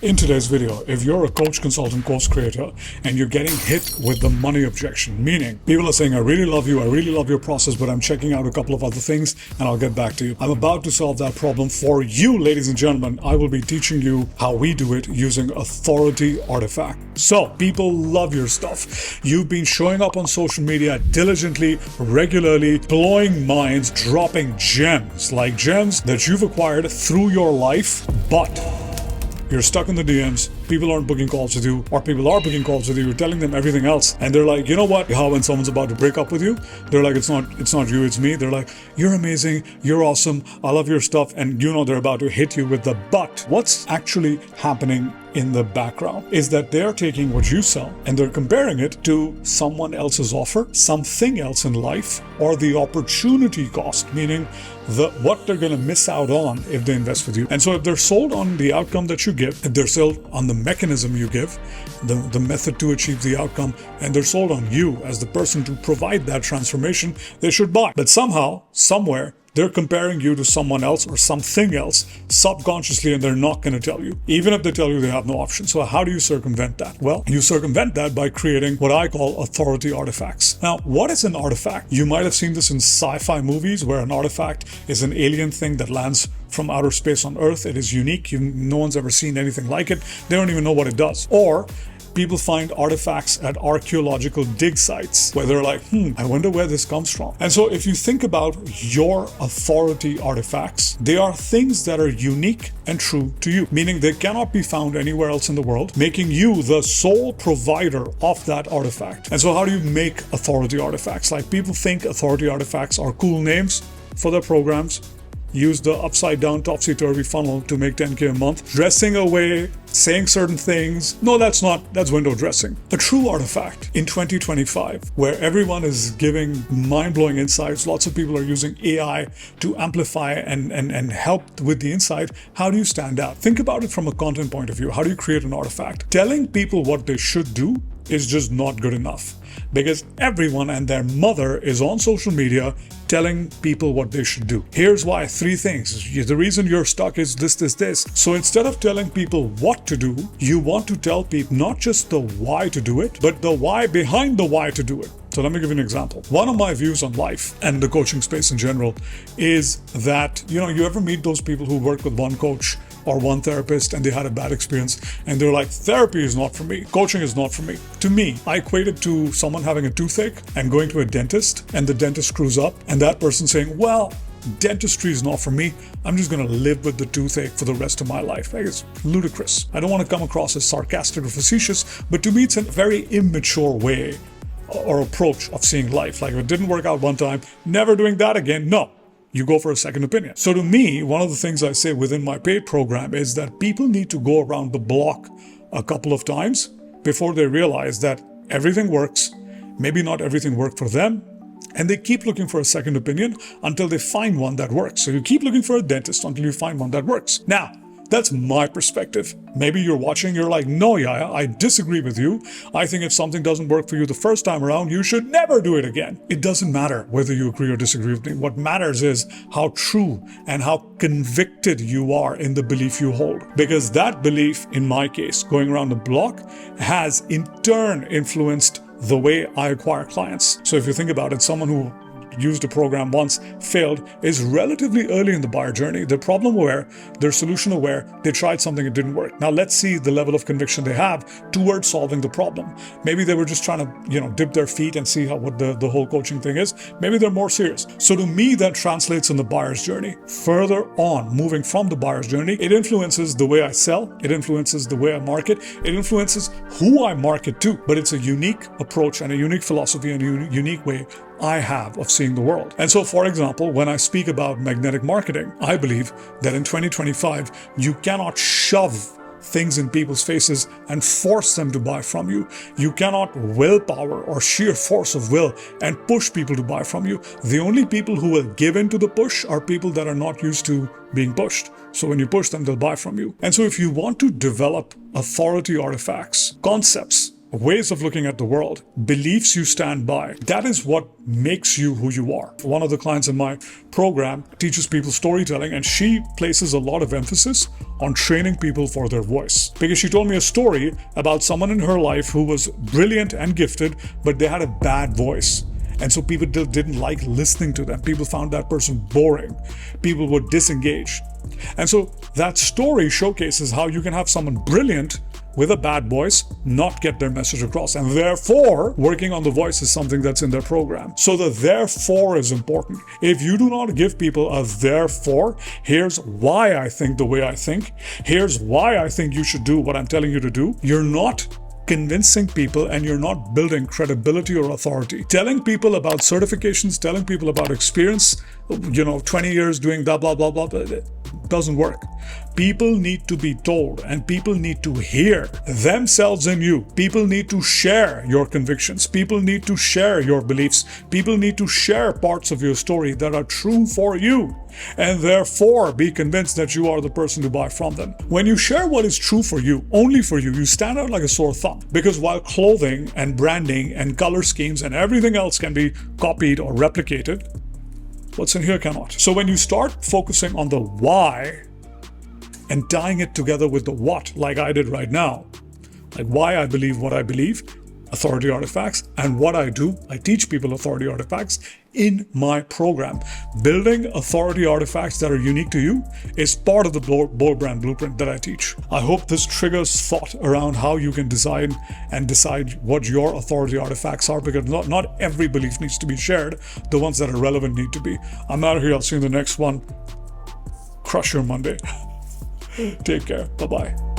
In today's video, if you're a coach, consultant, course creator, and you're getting hit with the money objection, meaning people are saying, I really love you, I really love your process, but I'm checking out a couple of other things and I'll get back to you. I'm about to solve that problem for you, ladies and gentlemen. I will be teaching you how we do it using Authority Artifact. So, people love your stuff. You've been showing up on social media diligently, regularly, blowing minds, dropping gems, like gems that you've acquired through your life, but you're stuck in the DMs, people aren't booking calls with you, or people are booking calls with you, you're telling them everything else, and they're like, you know what? How when someone's about to break up with you, they're like, it's not you, it's me. They're like, you're amazing, you're awesome, I love your stuff, and you know they're about to hit you with the but. What's actually happening in the background is that they're taking what you sell and they're comparing it to someone else's offer, something else in life, or the opportunity cost, meaning what they're going to miss out on if they invest with you. And so if they're sold on the outcome that you give, if they're sold on the mechanism you give, the method to achieve the outcome, and they're sold on you as the person to provide that transformation, they should buy. But somehow, somewhere, they're comparing you to someone else or something else subconsciously, and they're not going to tell you. Even if they tell you, they have no option. So how do you circumvent that? Well, you circumvent that by creating what I call authority artifacts. Now, what is an artifact? You might have seen this in sci-fi movies where an artifact is an alien thing that lands from outer space on Earth. It is unique. No one's ever seen anything like it. They don't even know what it does. Or people find artifacts at archaeological dig sites where they're like, I wonder where this comes from. And so if you think about your authority artifacts, they are things that are unique and true to you, meaning they cannot be found anywhere else in the world, making you the sole provider of that artifact. And so how do you make authority artifacts? Like, people think authority artifacts are cool names for their programs. Use the upside down topsy-turvy funnel to make 10K a month. Dressing away, saying certain things. No, that's window dressing. A true artifact in 2025, where everyone is giving mind-blowing insights, lots of people are using AI to amplify and help with the insight. How do you stand out? Think about it from a content point of view. How do you create an artifact? Telling people what they should do is just not good enough, because everyone and their mother is on social media telling people what they should do. Here's why. 3 things. The reason you're stuck is this. So instead of telling people what to do, you want to tell people not just the why to do it, but the why behind the why to do it. So let me give you an example. One of my views on life and the coaching space in general is that, you ever meet those people who work with one coach or one therapist and they had a bad experience and they're like, therapy is not for me, coaching is not for me. To me, I equate it to someone having a toothache and going to a dentist, and the dentist screws up, and that person saying, well, dentistry is not for me, I'm just going to live with the toothache for the rest of my life. Like, it's ludicrous. I don't want to come across as sarcastic or facetious, but to me it's a very immature way or approach of seeing life. Like, if it didn't work out one time, never doing that again. No. You go for a second opinion. So to me, one of the things I say within my paid program is that people need to go around the block a couple of times before they realize that everything works. Maybe not everything worked for them. And they keep looking for a second opinion until they find one that works. So you keep looking for a dentist until you find one that works. Now, that's my perspective. Maybe you're watching, you're like, no, Yaya, I disagree with you. I think if something doesn't work for you the first time around, you should never do it again. It doesn't matter whether you agree or disagree with me. What matters is how true and how convicted you are in the belief you hold. Because that belief, in my case, going around the block, has in turn influenced the way I acquire clients. So if you think about it, someone who used a program once, failed, is relatively early in the buyer journey. They're problem aware, they're solution aware, they tried something, it didn't work. Now let's see the level of conviction they have towards solving the problem. Maybe they were just trying to, dip their feet and see what the whole coaching thing is. Maybe they're more serious. So to me, that translates in the buyer's journey. Further on, moving from the buyer's journey, it influences the way I sell, it influences the way I market, it influences who I market to, but it's a unique approach and a unique philosophy and a unique way I have of seeing the world. And so, for example, when I speak about magnetic marketing, I believe that in 2025, you cannot shove things in people's faces and force them to buy from you. You cannot willpower or sheer force of will and push people to buy from you. The only people who will give in to the push are people that are not used to being pushed. So when you push them, they'll buy from you. And so if you want to develop authority artifacts, concepts ways of looking at the world, beliefs you stand by. That is what makes you who you are. One of the clients in my program teaches people storytelling, and she places a lot of emphasis on training people for their voice. Because she told me a story about someone in her life who was brilliant and gifted, but they had a bad voice. And so people didn't like listening to them. People found that person boring. People would disengage. And so that story showcases how you can have someone brilliant with a bad voice not get their message across. And therefore, working on the voice is something that's in their program. So the therefore is important. If you do not give people a therefore, here's why I think the way I think, here's why I think you should do what I'm telling you to do, you're not convincing people and you're not building credibility or authority. Telling people about certifications, telling people about experience, 20 years doing blah, blah, blah, blah, blah, doesn't work. People need to be told, and people need to hear themselves in you. People need to share your convictions. People need to share your beliefs. People need to share parts of your story that are true for you, and therefore be convinced that you are the person to buy from them. When you share what is true for you, only for you, you stand out like a sore thumb. Because while clothing and branding and color schemes and everything else can be copied or replicated, what's in here cannot. So when you start focusing on the why and tying it together with the what, like I did right now, like why I believe what I believe, authority artifacts, and what I do, I teach people authority artifacts in my program. Building authority artifacts that are unique to you is part of the Bold Brand Blueprint that I teach. I hope this triggers thought around how you can design and decide what your authority artifacts are, because not every belief needs to be shared. The ones that are relevant need to be. I'm out of here. I'll see you in the next one. Crush your Monday. Take care. Bye-bye.